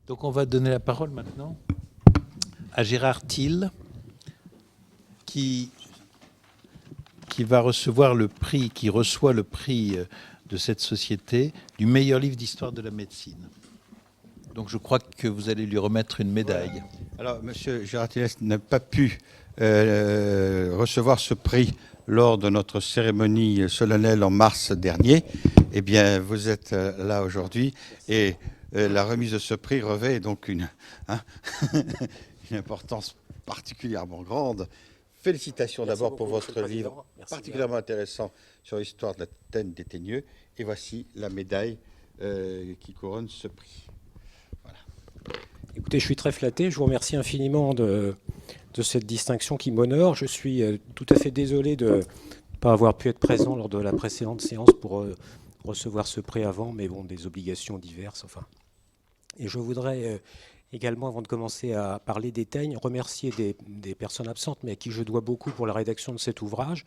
Donc on va donner la parole maintenant à Gérard Thiel, qui va recevoir le prix, qui reçoit le prix de cette société du meilleur livre d'histoire de la médecine. Donc je crois que vous allez lui remettre une médaille. Alors, Monsieur Gérard Thiel n'a pas pu recevoir ce prix lors de notre cérémonie solennelle en mars dernier. Eh bien, vous êtes là aujourd'hui et la remise de ce prix revêt donc une importance particulièrement grande. Félicitations d'abord pour votre livre particulièrement intéressant sur l'histoire de l'Athènes des Teigneux. Et voici la médaille qui couronne ce prix. Voilà. Écoutez, je suis très flatté. Je vous remercie infiniment de cette distinction qui m'honore. Je suis tout à fait désolé de ne pas avoir pu être présent lors de la précédente séance pour recevoir ce prix avant, mais bon, des obligations diverses. Enfin. Et je voudrais également, avant de commencer à parler des Teignes, remercier des personnes absentes, mais à qui je dois beaucoup pour la rédaction de cet ouvrage,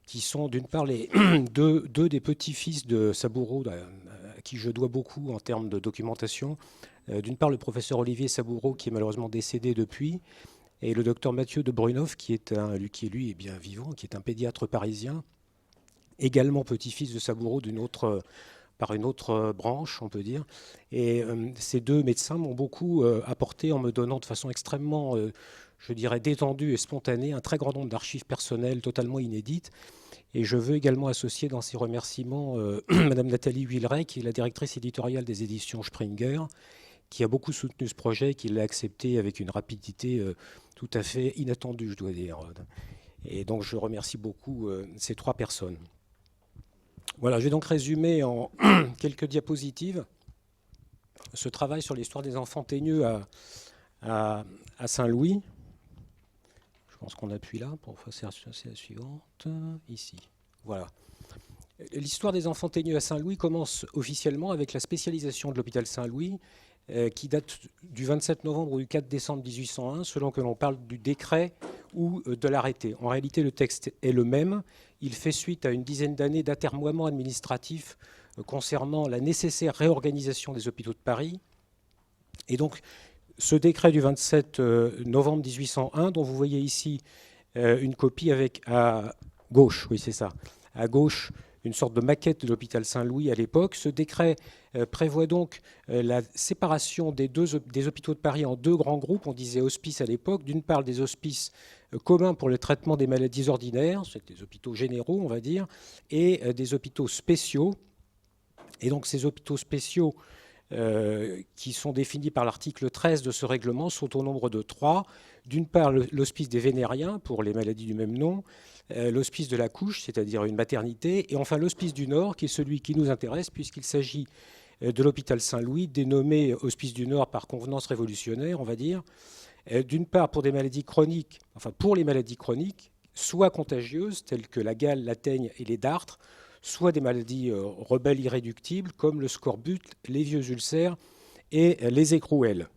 qui sont d'une part les deux des petits-fils de Saboureau, à qui je dois beaucoup en termes de documentation. D'une part, le professeur Olivier Saboureau, qui est malheureusement décédé depuis, et le docteur Mathieu de Brunhoff, qui lui est bien vivant, qui est un pédiatre parisien, également petit-fils de Saboureau par une autre branche, on peut dire. Et ces deux médecins m'ont beaucoup apporté en me donnant de façon extrêmement, je dirais, détendue et spontanée, un très grand nombre d'archives personnelles totalement inédites. Et je veux également associer dans ces remerciements Madame Nathalie Huilleret, qui est la directrice éditoriale des éditions Springer, qui a beaucoup soutenu ce projet, qui l'a accepté avec une rapidité tout à fait inattendue, je dois dire. Et donc je remercie beaucoup ces trois personnes. Voilà, je vais donc résumer en quelques diapositives ce travail sur l'histoire des enfants teigneux à Saint-Louis. Je pense qu'on appuie là pour faire la suivante. Ici, voilà. L'histoire des enfants teigneux à Saint-Louis commence officiellement avec la spécialisation de l'hôpital Saint-Louis, qui date du 27 novembre ou du 4 décembre 1801, selon que l'on parle du décret ou de l'arrêté. En réalité, le texte est le même. Il fait suite à une dizaine d'années d'atermoiements administratifs concernant la nécessaire réorganisation des hôpitaux de Paris. Et donc, ce décret du 27 novembre 1801, dont vous voyez ici une copie avec à gauche, oui c'est ça, à gauche, une sorte de maquette de l'hôpital Saint-Louis à l'époque. Ce décret prévoit donc la séparation des hôpitaux de Paris en deux grands groupes. On disait hospices à l'époque. D'une part, des hospices communs pour le traitement des maladies ordinaires, c'est des hôpitaux généraux, on va dire, et des hôpitaux spéciaux. Et donc ces hôpitaux spéciaux, qui sont définis par l'article 13 de ce règlement, sont au nombre de trois. D'une part, l'hospice des Vénériens, pour les maladies du même nom, l'hospice de la couche, c'est-à-dire une maternité, et enfin l'hospice du Nord, qui est celui qui nous intéresse, puisqu'il s'agit de l'hôpital Saint-Louis, dénommé hospice du Nord par convenance révolutionnaire, on va dire. D'une part, pour des maladies chroniques, enfin pour les maladies chroniques, soit contagieuses, telles que la gale, la teigne et les dartres, soit des maladies rebelles irréductibles, comme le scorbut, les vieux ulcères et les écrouelles.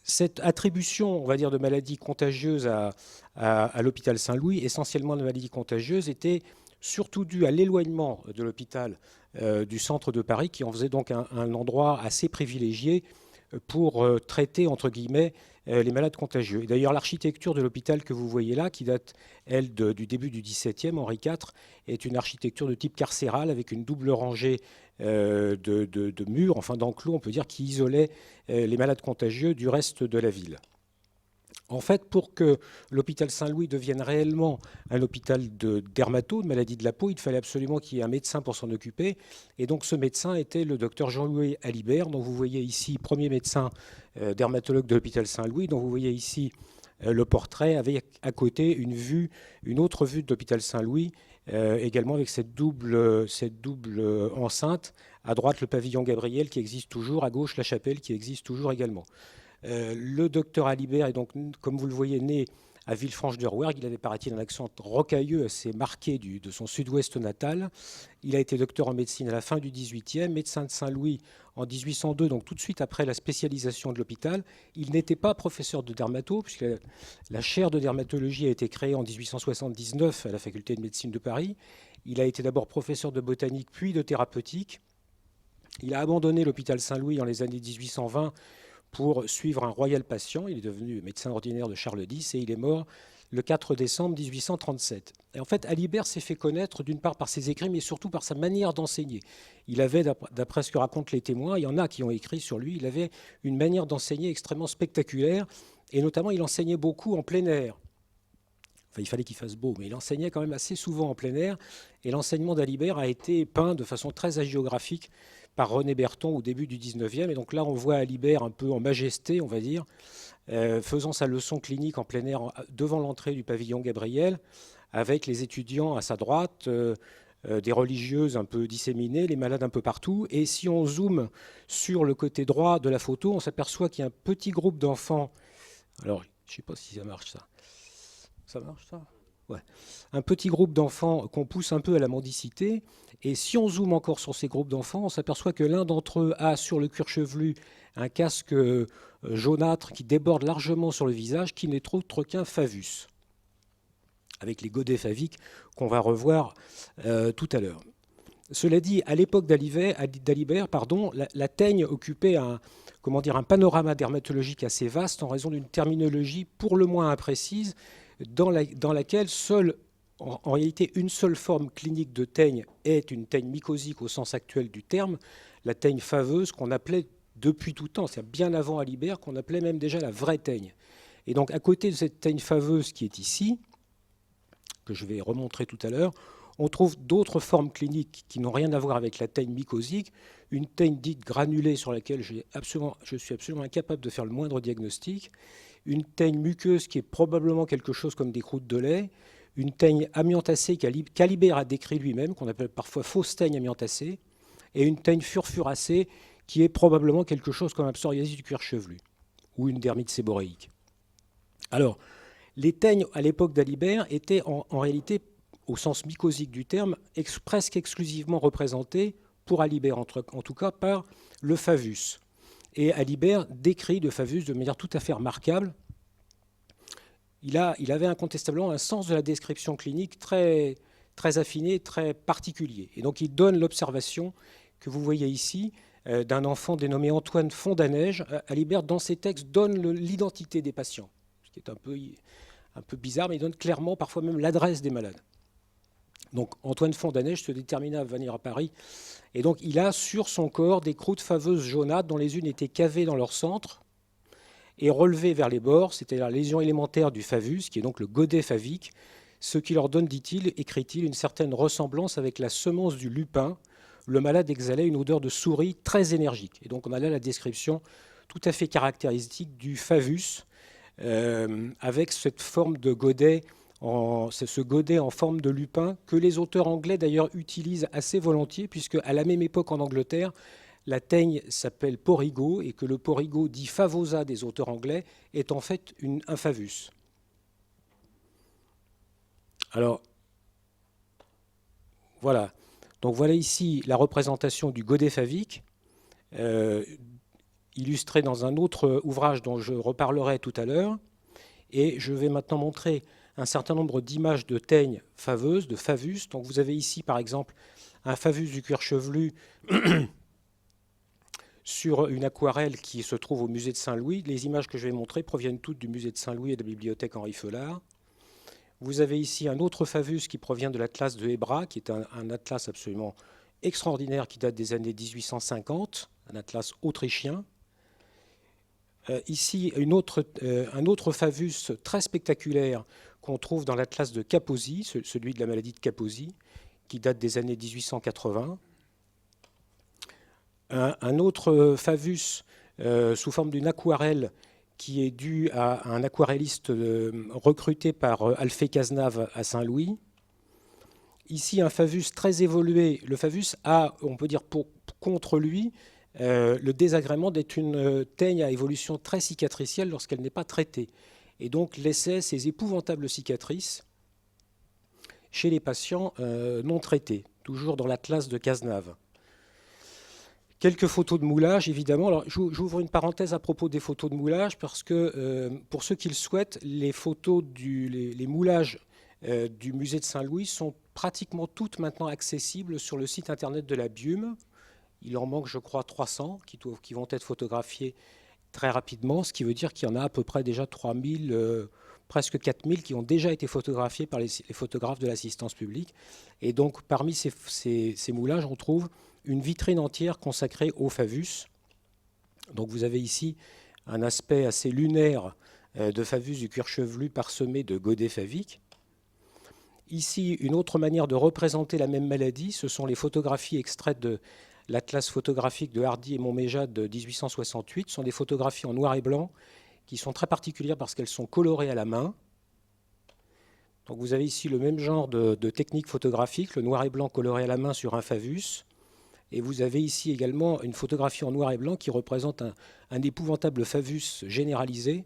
Cette attribution, on va dire, de maladies contagieuses à l'hôpital Saint-Louis, essentiellement de maladies contagieuses, était surtout due à l'éloignement de l'hôpital du centre de Paris, qui en faisait donc un endroit assez privilégié pour traiter, entre guillemets, les malades contagieux. Et d'ailleurs, l'architecture de l'hôpital que vous voyez là, qui date, elle, du début du XVIIe, Henri IV, est une architecture de type carcéral, avec une double rangée de murs, enfin d'enclos, on peut dire, qui isolaient les malades contagieux du reste de la ville. En fait, pour que l'hôpital Saint-Louis devienne réellement un hôpital de dermato, de maladies de la peau, il fallait absolument qu'il y ait un médecin pour s'en occuper. Et donc ce médecin était le docteur Jean-Louis Alibert, dont vous voyez ici, premier médecin dermatologue de l'hôpital Saint-Louis, dont vous voyez ici le portrait, avec à côté une autre vue de l'hôpital Saint-Louis, également avec cette double enceinte. À droite, le pavillon Gabriel qui existe toujours, à gauche, la chapelle qui existe toujours également. Le docteur Alibert est donc, comme vous le voyez, né à Villefranche-de-Rouergue. Il avait, paraît-il, un accent rocailleux assez marqué de son sud-ouest natal. Il a été docteur en médecine à la fin du XVIIIe, médecin de Saint-Louis en 1802, donc tout de suite après la spécialisation de l'hôpital. Il n'était pas professeur de dermato, puisque la chaire de dermatologie a été créée en 1879 à la faculté de médecine de Paris. Il a été d'abord professeur de botanique, puis de thérapeutique. Il a abandonné l'hôpital Saint-Louis dans les années 1820 pour suivre un royal patient. Il est devenu médecin ordinaire de Charles X et il est mort le 4 décembre 1837. Et en fait, Alibert s'est fait connaître d'une part par ses écrits, mais surtout par sa manière d'enseigner. Il avait, d'après ce que racontent les témoins, il y en a qui ont écrit sur lui, il avait une manière d'enseigner extrêmement spectaculaire, et notamment il enseignait beaucoup en plein air. Enfin, il fallait qu'il fasse beau, mais il enseignait quand même assez souvent en plein air, et l'enseignement d'Alibert a été peint de façon très hagiographique par René Berton au début du 19e, et donc là on voit Alibert un peu en majesté, on va dire, faisant sa leçon clinique en plein air devant l'entrée du pavillon Gabriel, avec les étudiants à sa droite, des religieuses un peu disséminées, les malades un peu partout. Et si on zoome sur le côté droit de la photo, on s'aperçoit qu'il y a un petit groupe d'enfants. Alors, je ne sais pas si ça marche, ça. Ça marche, ça ? Ouais. Un petit groupe d'enfants qu'on pousse un peu à la mendicité. Et si on zoome encore sur ces groupes d'enfants, on s'aperçoit que l'un d'entre eux a sur le cuir chevelu un casque jaunâtre qui déborde largement sur le visage, qui n'est autre qu'un favus, avec les godets faviques qu'on va revoir tout à l'heure. Cela dit, à l'époque d'Alibert, la teigne occupait un panorama dermatologique assez vaste en raison d'une terminologie pour le moins imprécise, dans laquelle en réalité une seule forme clinique de teigne est une teigne mycosique au sens actuel du terme, la teigne faveuse qu'on appelait depuis tout temps, c'est bien avant Alibert, qu'on appelait même déjà la vraie teigne. Et donc à côté de cette teigne faveuse qui est ici, que je vais remontrer tout à l'heure, on trouve d'autres formes cliniques qui n'ont rien à voir avec la teigne mycosique, une teigne dite granulée sur laquelle je suis absolument incapable de faire le moindre diagnostic, une teigne muqueuse qui est probablement quelque chose comme des croûtes de lait, une teigne amiantacée qu'Alibert a décrit lui-même, qu'on appelle parfois fausse teigne amiantacée, et une teigne furfuracée qui est probablement quelque chose comme un psoriasis du cuir chevelu ou une dermite séboréique. Alors, les teignes à l'époque d'Alibert étaient en réalité, au sens mycosique du terme, presque exclusivement représentées, pour Alibert en tout cas, par le favus. Et Alibert décrit le favus de manière tout à fait remarquable. Il avait incontestablement un sens de la description clinique très, très affiné, très particulier. Et donc il donne l'observation que vous voyez ici, d'un enfant dénommé Antoine Fondanège. Alibert, dans ses textes, donne l'identité des patients, ce qui est un peu bizarre, mais il donne clairement, parfois même, l'adresse des malades. Donc Antoine Fondanège se détermina à venir à Paris, et donc il a sur son corps des croûtes faveuses jaunâtres dont les unes étaient cavées dans leur centre et relevées vers les bords, c'est-à-dire la lésion élémentaire du favus, qui est donc le godet favique, ce qui leur donne, dit-il, écrit-il, une certaine ressemblance avec la semence du lupin. Le malade exhalait une odeur de souris très énergique. Et donc on a là la description tout à fait caractéristique du favus, avec cette forme de godet, ce godet en forme de lupin, que les auteurs anglais d'ailleurs utilisent assez volontiers, puisque à la même époque en Angleterre, la teigne s'appelle porigo, et que le porigo dit favosa des auteurs anglais est en fait un favus. Alors, voilà. Donc voilà ici la représentation du godet favique, illustrée dans un autre ouvrage dont je reparlerai tout à l'heure. Et je vais maintenant montrer un certain nombre d'images de teignes faveuses, de favus. Donc vous avez ici par exemple un favus du cuir chevelu sur une aquarelle qui se trouve au musée de Saint-Louis. Les images que je vais montrer proviennent toutes du musée de Saint-Louis et de la bibliothèque Henri Feulard. Vous avez ici un autre favus qui provient de l'Atlas de Hébras, qui est un atlas absolument extraordinaire qui date des années 1850, un atlas autrichien. Ici, un autre favus très spectaculaire qu'on trouve dans l'atlas de Kaposi, celui de la maladie de Kaposi, qui date des années 1880. Un autre favus sous forme d'une aquarelle qui est dû à un aquarelliste recruté par Alphée Cazenave à Saint-Louis. Ici, un favus très évolué. Le favus a, on peut dire contre lui, le désagrément d'être une teigne à évolution très cicatricielle lorsqu'elle n'est pas traitée, et donc laissait ces épouvantables cicatrices chez les patients non traités, toujours dans l'atlas de Cazenave. Quelques photos de moulage, évidemment. Alors, j'ouvre une parenthèse à propos des photos de moulage, parce que pour ceux qui le souhaitent, les photos, les moulages du musée de Saint-Louis sont pratiquement toutes maintenant accessibles sur le site internet de la BIUM. Il en manque, je crois, 300 qui vont être photographiés très rapidement, ce qui veut dire qu'il y en a à peu près déjà 3000, presque 4000 qui ont déjà été photographiés par les photographes de l'assistance publique. Et donc, parmi ces moulages, on trouve une vitrine entière consacrée au Favus. Donc, vous avez ici un aspect assez lunaire de Favus du cuir chevelu parsemé de godets faviques. Ici, une autre manière de représenter la même maladie, ce sont les photographies extraites de l'Atlas photographique de Hardy et Montméjade de 1868. Ce sont des photographies en noir et blanc qui sont très particulières parce qu'elles sont colorées à la main. Donc vous avez ici le même genre de technique photographique, le noir et blanc coloré à la main sur un Favus. Et vous avez ici également une photographie en noir et blanc qui représente un épouvantable Favus généralisé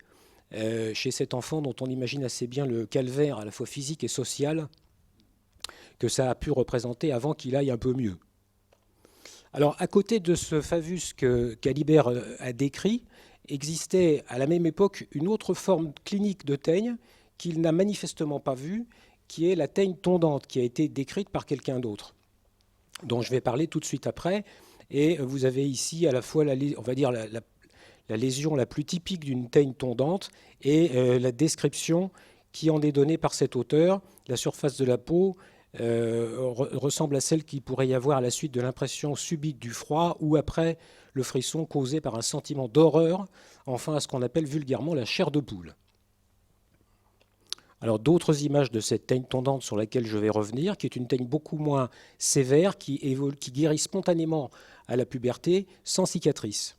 chez cet enfant dont on imagine assez bien le calvaire à la fois physique et social que ça a pu représenter avant qu'il aille un peu mieux. Alors, à côté de ce Favus qu'Alibert a décrit, existait à la même époque une autre forme clinique de teigne qu'il n'a manifestement pas vue, qui est la teigne tondante, qui a été décrite par quelqu'un d'autre, dont je vais parler tout de suite après. Et vous avez ici à la fois, on va dire, la lésion la plus typique d'une teigne tondante et la description qui en est donnée par cet auteur. La surface de la peau ressemble à celle qu'il pourrait y avoir à la suite de l'impression subite du froid ou après le frisson causé par un sentiment d'horreur, enfin à ce qu'on appelle vulgairement la chair de poule. Alors d'autres images de cette teigne tondante sur laquelle je vais revenir, qui est une teigne beaucoup moins sévère, qui guérit spontanément à la puberté sans cicatrice.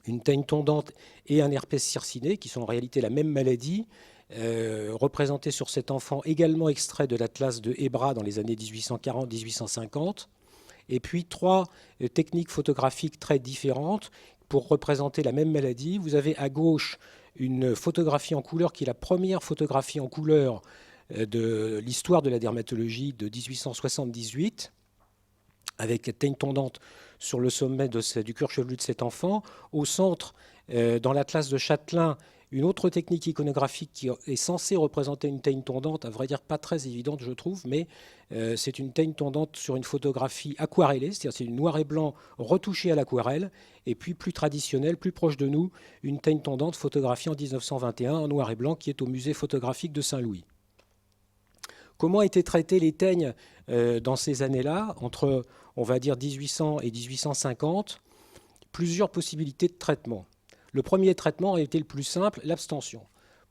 Une teigne tondante et un herpès circiné, qui sont en réalité la même maladie, représenté sur cet enfant, également extrait de l'Atlas de Hébras dans les années 1840-1850. Et puis 3 techniques photographiques très différentes pour représenter la même maladie. Vous avez à gauche une photographie en couleur qui est la première photographie en couleur de l'histoire de la dermatologie de 1878, avec la teigne tondante sur le sommet du cuir chevelu de cet enfant. Au centre, dans l'Atlas de Châtelain, une autre technique iconographique qui est censée représenter une teigne tondante, à vrai dire pas très évidente je trouve, mais c'est une teigne tondante sur une photographie aquarellée, c'est-à-dire c'est du noir et blanc retouché à l'aquarelle, et puis plus traditionnelle, plus proche de nous, une teigne tondante photographiée en 1921 en noir et blanc qui est au musée photographique de Saint-Louis. Comment étaient traitées les teignes dans ces années-là, entre on va dire 1800 et 1850? Plusieurs possibilités de traitement. Le premier traitement a été le plus simple, l'abstention.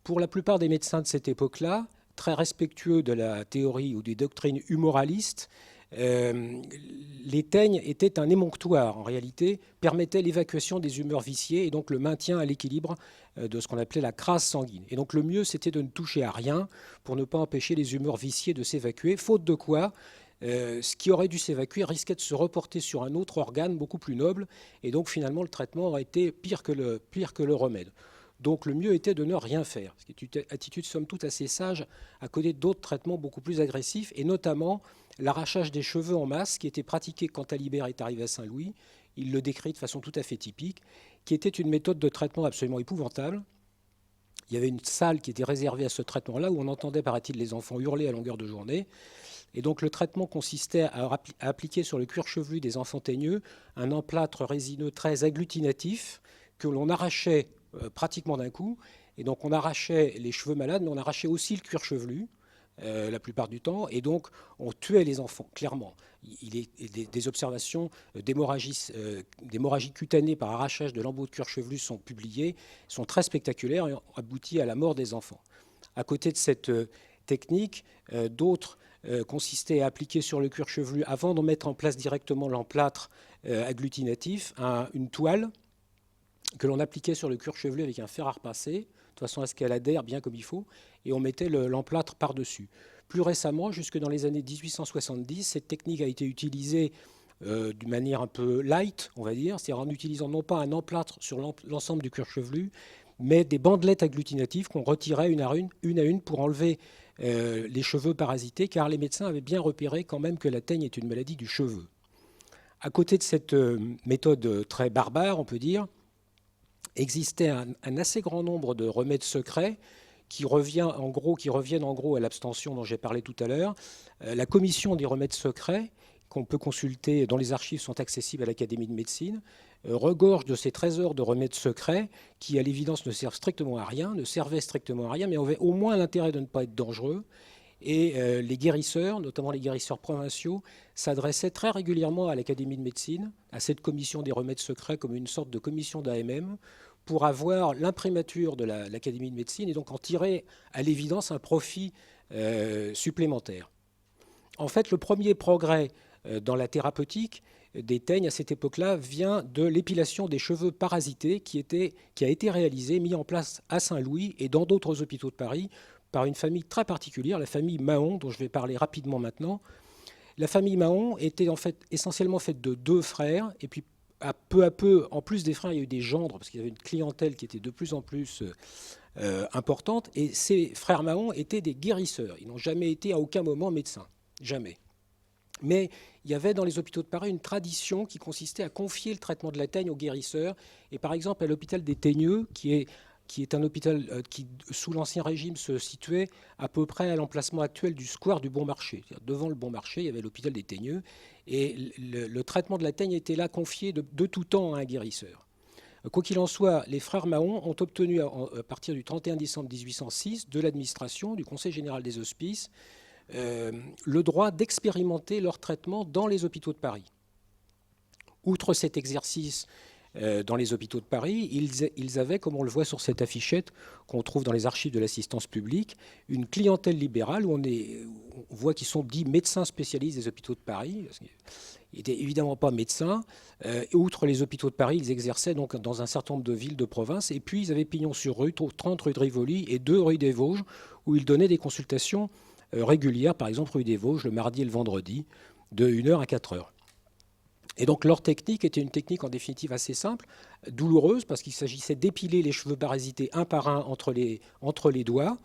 Pour la plupart des médecins de cette époque-là, très respectueux de la théorie ou des doctrines humoralistes, les teignes étaient un émonctoire, en réalité, permettaient l'évacuation des humeurs viciées et donc le maintien à l'équilibre de ce qu'on appelait la crasse sanguine. Et donc le mieux, c'était de ne toucher à rien pour ne pas empêcher les humeurs viciées de s'évacuer, faute de quoi ce qui aurait dû s'évacuer risquait de se reporter sur un autre organe beaucoup plus noble, et donc finalement le traitement aurait été pire que le remède. Donc le mieux était de ne rien faire, ce qui est une attitude somme toute assez sage à côté d'autres traitements beaucoup plus agressifs, et notamment l'arrachage des cheveux en masse qui était pratiqué quand Alibert est arrivé à Saint-Louis. Il le décrit de façon tout à fait typique, qui était une méthode de traitement absolument épouvantable. Il y avait une salle qui était réservée à ce traitement-là, où on entendait, paraît-il, les enfants hurler à longueur de journée. Et donc le traitement consistait à appliquer sur le cuir chevelu des enfants teigneux un emplâtre résineux très agglutinatif que l'on arrachait pratiquement d'un coup. Et donc on arrachait les cheveux malades, mais on arrachait aussi le cuir chevelu la plupart du temps. Et donc on tuait les enfants, clairement. Il est des observations d'hémorragie cutanée par arrachage de lambeaux de cuir chevelu sont publiées, sont très spectaculaires et ont abouti à la mort des enfants. À côté de cette technique, d'autres consistait à appliquer sur le cuir chevelu, avant de mettre en place directement l'emplâtre agglutinatif, une toile que l'on appliquait sur le cuir chevelu avec un fer à repasser, de façon à ce qu'elle adhère bien comme il faut, et on mettait l'emplâtre par-dessus. Plus récemment, jusque dans les années 1870, cette technique a été utilisée d'une manière un peu light, on va dire, c'est-à-dire en utilisant non pas un emplâtre sur l'ensemble du cuir chevelu, mais des bandelettes agglutinatives qu'on retirait une à une pour enlever les cheveux parasités, car les médecins avaient bien repéré quand même que la teigne est une maladie du cheveu. À côté de cette méthode très barbare, on peut dire, existait un assez grand nombre de remèdes secrets qui reviennent en gros à l'abstention dont j'ai parlé tout à l'heure. La commission des remèdes secrets, qu'on peut consulter, dont les archives sont accessibles à l'Académie de médecine, regorge de ces trésors de remèdes secrets qui, à l'évidence, ne servent strictement à rien, ne servaient strictement à rien, mais avaient au moins l'intérêt de ne pas être dangereux. Et les guérisseurs, notamment les guérisseurs provinciaux, s'adressaient très régulièrement à l'Académie de médecine, à cette commission des remèdes secrets comme une sorte de commission d'AMM, pour avoir l'imprimature de l'Académie de médecine et donc en tirer à l'évidence un profit supplémentaire. En fait, le premier progrès dans la thérapeutique des teignes à cette époque-là vient de l'épilation des cheveux parasités qui a été réalisée, mis en place à Saint-Louis et dans d'autres hôpitaux de Paris par une famille très particulière, la famille Mahon, dont je vais parler rapidement maintenant. La famille Mahon était en fait essentiellement faite de 2 frères, et puis à peu, en plus des frères, il y a eu des gendres, parce qu'il y avait une clientèle qui était de plus en plus importante, et ces frères Mahon étaient des guérisseurs. Ils n'ont jamais été à aucun moment médecins, jamais. Mais il y avait dans les hôpitaux de Paris une tradition qui consistait à confier le traitement de la teigne aux guérisseurs. Et par exemple, à l'hôpital des Teigneux, qui est un hôpital qui, sous l'Ancien Régime, se situait à peu près à l'emplacement actuel du square du Bon Marché. Devant le Bon Marché, il y avait l'hôpital des Teigneux. Et le traitement de la teigne était là confié de tout temps à un guérisseur. Quoi qu'il en soit, les frères Mahon ont obtenu, à partir du 31 décembre 1806, de l'administration, du Conseil général des hospices, le droit d'expérimenter leur traitement dans les hôpitaux de Paris. Outre cet exercice dans les hôpitaux de Paris, ils avaient, comme on le voit sur cette affichette qu'on trouve dans les archives de l'assistance publique, une clientèle libérale où on voit qu'ils sont dits médecins spécialistes des hôpitaux de Paris. Ils n'étaient évidemment pas médecins. Outre les hôpitaux de Paris, ils exerçaient donc dans un certain nombre de villes de province. Et puis, ils avaient pignon sur rue, 30 rue de Rivoli et 2 rue des Vosges, où ils donnaient des consultations régulières, par exemple rue des Vosges, le mardi et le vendredi, de 1h à 4h. Et donc leur technique était une technique en définitive assez simple, douloureuse, parce qu'il s'agissait d'épiler les cheveux parasités un par un entre les doigts,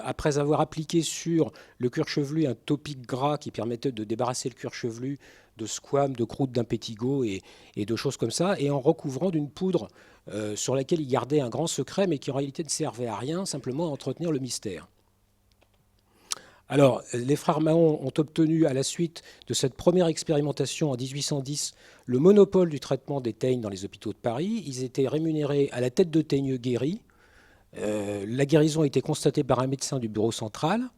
après avoir appliqué sur le cuir chevelu un topique gras qui permettait de débarrasser le cuir chevelu de squames, de croûtes d'impétigo et de choses comme ça, et en recouvrant d'une poudre sur laquelle il gardait un grand secret, mais qui en réalité ne servait à rien, simplement à entretenir le mystère. Alors, les frères Mahon ont obtenu, à la suite de cette première expérimentation en 1810, le monopole du traitement des teignes dans les hôpitaux de Paris. Ils étaient rémunérés à la tête de teigneux guéris. La guérison a été constatée par un médecin du bureau central,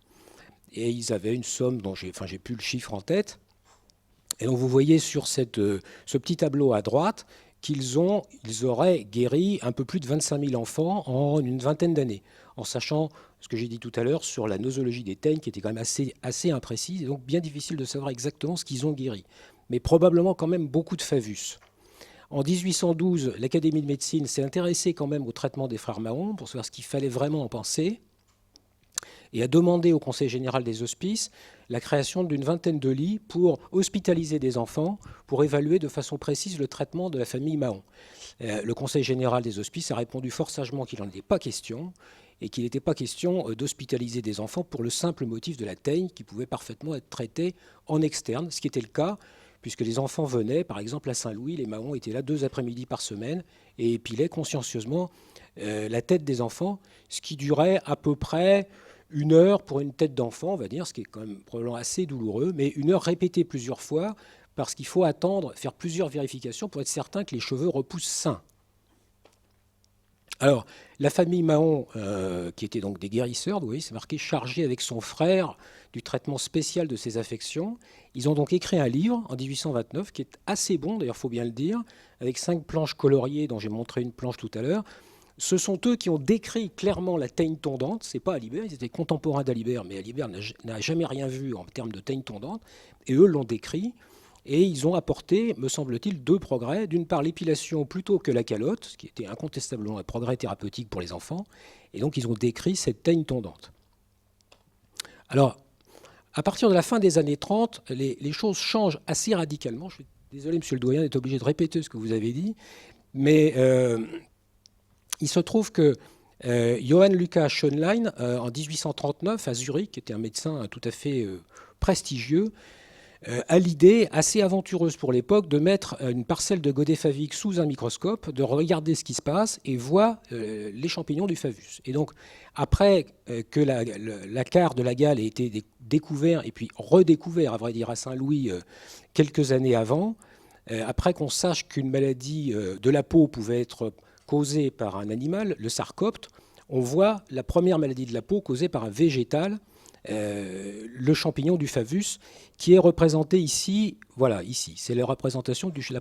et ils avaient une somme dont j'ai plus le chiffre en tête. Et donc vous voyez sur ce petit tableau à droite qu'ils auraient guéri un peu plus de 25 000 enfants en une vingtaine d'années, en sachant ce que j'ai dit tout à l'heure sur la nosologie des teignes, qui était quand même assez imprécise, et donc bien difficile de savoir exactement ce qu'ils ont guéri. Mais probablement quand même beaucoup de favus. En 1812, l'Académie de médecine s'est intéressée quand même au traitement des frères Mahon pour savoir ce qu'il fallait vraiment en penser, et a demandé au Conseil général des hospices la création d'une vingtaine de lits pour hospitaliser des enfants, pour évaluer de façon précise le traitement de la famille Mahon. Le Conseil général des hospices a répondu fort sagement qu'il n'en était pas question, et qu'il n'était pas question d'hospitaliser des enfants pour le simple motif de la teigne, qui pouvait parfaitement être traitée en externe, ce qui était le cas, puisque les enfants venaient, par exemple à Saint-Louis, les Mahon étaient là 2 après-midi par semaine, et épilaient consciencieusement la tête des enfants, ce qui durait à peu près 1 heure pour une tête d'enfant, on va dire, ce qui est quand même probablement assez douloureux, mais 1 heure répétée plusieurs fois, parce qu'il faut attendre, faire plusieurs vérifications pour être certain que les cheveux repoussent sains. Alors, la famille Mahon, qui était donc des guérisseurs, vous voyez, c'est marqué, chargée avec son frère du traitement spécial de ces affections. Ils ont donc écrit un livre en 1829 qui est assez bon, d'ailleurs, il faut bien le dire, avec 5 planches coloriées, dont j'ai montré une planche tout à l'heure. Ce sont eux qui ont décrit clairement la teigne tondante. Ce n'est pas Alibert, ils étaient contemporains d'Alibert, mais Alibert n'a jamais rien vu en termes de teigne tondante. Et eux l'ont décrit. Et ils ont apporté, me semble-t-il, 2 progrès. D'une part, l'épilation plutôt que la calotte, ce qui était incontestablement un progrès thérapeutique pour les enfants. Et donc, ils ont décrit cette teigne tondante. Alors, à partir de la fin des années 30, les choses changent assez radicalement. Je suis désolé, monsieur le doyen, d'être obligé de répéter ce que vous avez dit. Mais il se trouve que Johann Lucas Schönlein, en 1839, à Zurich, qui était un médecin tout à fait prestigieux, a l'idée assez aventureuse pour l'époque de mettre une parcelle de Godefavik sous un microscope, de regarder ce qui se passe et voit les champignons du Favus. Et donc, après que l'acare de la gale ait été découvert et puis redécouvert, à vrai dire, à Saint-Louis quelques années avant, après qu'on sache qu'une maladie de la peau pouvait être causée par un animal, le sarcopte, on voit la première maladie de la peau causée par un végétal, le champignon du Favus, qui est représenté ici. Voilà, ici, c'est la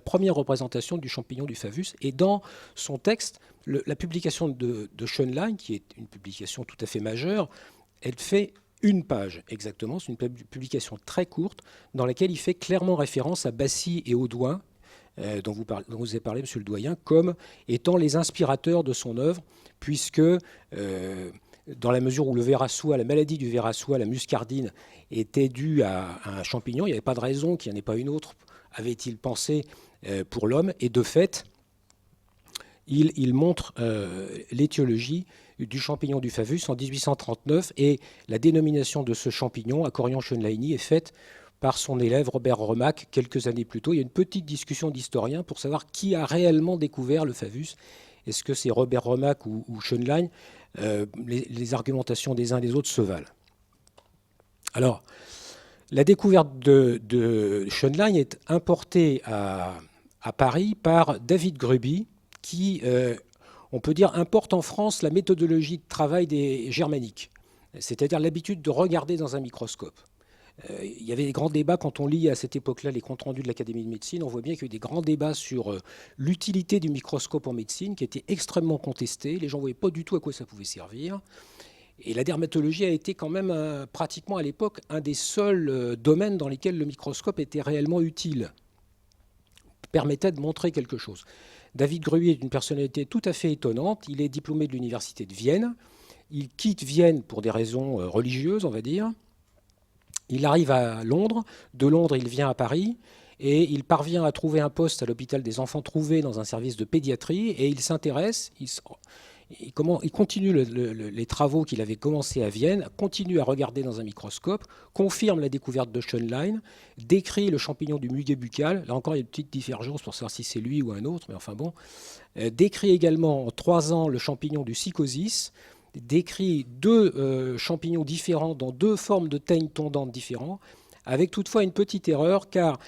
première représentation du champignon du Favus. Et dans son texte, la publication de Schönlein, qui est une publication tout à fait majeure, elle fait une page exactement. C'est une publication très courte dans laquelle il fait clairement référence à Bassy et Audouin, dont vous avez parlé, monsieur le doyen, comme étant les inspirateurs de son œuvre, puisque dans la mesure où la maladie du ver à soie, la muscardine, était due à un champignon, il n'y avait pas de raison qu'il n'y en ait pas une autre, avait-il pensé, pour l'homme. Et de fait, il montre l'étiologie du champignon du Favus en 1839, et la dénomination de ce champignon, Acorion schönleini, est faite par son élève Robert Remack quelques années plus tôt. Il y a une petite discussion d'historiens pour savoir qui a réellement découvert le Favus. Est-ce que c'est Robert Remack ou Schönlein? Les argumentations des uns des autres se valent. Alors, la découverte de Schönlein est importée à Paris par David Gruby, qui, on peut dire, importe en France la méthodologie de travail des germaniques, c'est-à-dire l'habitude de regarder dans un microscope. Il y avait des grands débats quand on lit à cette époque-là les comptes rendus de l'Académie de médecine. On voit bien qu'il y a eu des grands débats sur l'utilité du microscope en médecine, qui était extrêmement contesté. Les gens ne voyaient pas du tout à quoi ça pouvait servir. Et la dermatologie a été quand même pratiquement à l'époque un des seuls domaines dans lesquels le microscope était réellement utile, permettait de montrer quelque chose. David Gruy est une personnalité tout à fait étonnante. Il est diplômé de l'université de Vienne. Il quitte Vienne pour des raisons religieuses, on va dire. Il arrive à Londres. De Londres, il vient à Paris et il parvient à trouver un poste à l'hôpital des enfants trouvés dans un service de pédiatrie, et il s'intéresse, il continue les travaux qu'il avait commencés à Vienne, continue à regarder dans un microscope, confirme la découverte de Schönlein, décrit le champignon du muguet buccal. Là encore, il y a une petite divergence pour savoir si c'est lui ou un autre, mais enfin bon. Décrit également en 3 ans le champignon du psychosis, décrit 2 champignons différents dans 2 formes de teignes tondantes différentes, avec toutefois une petite erreur, car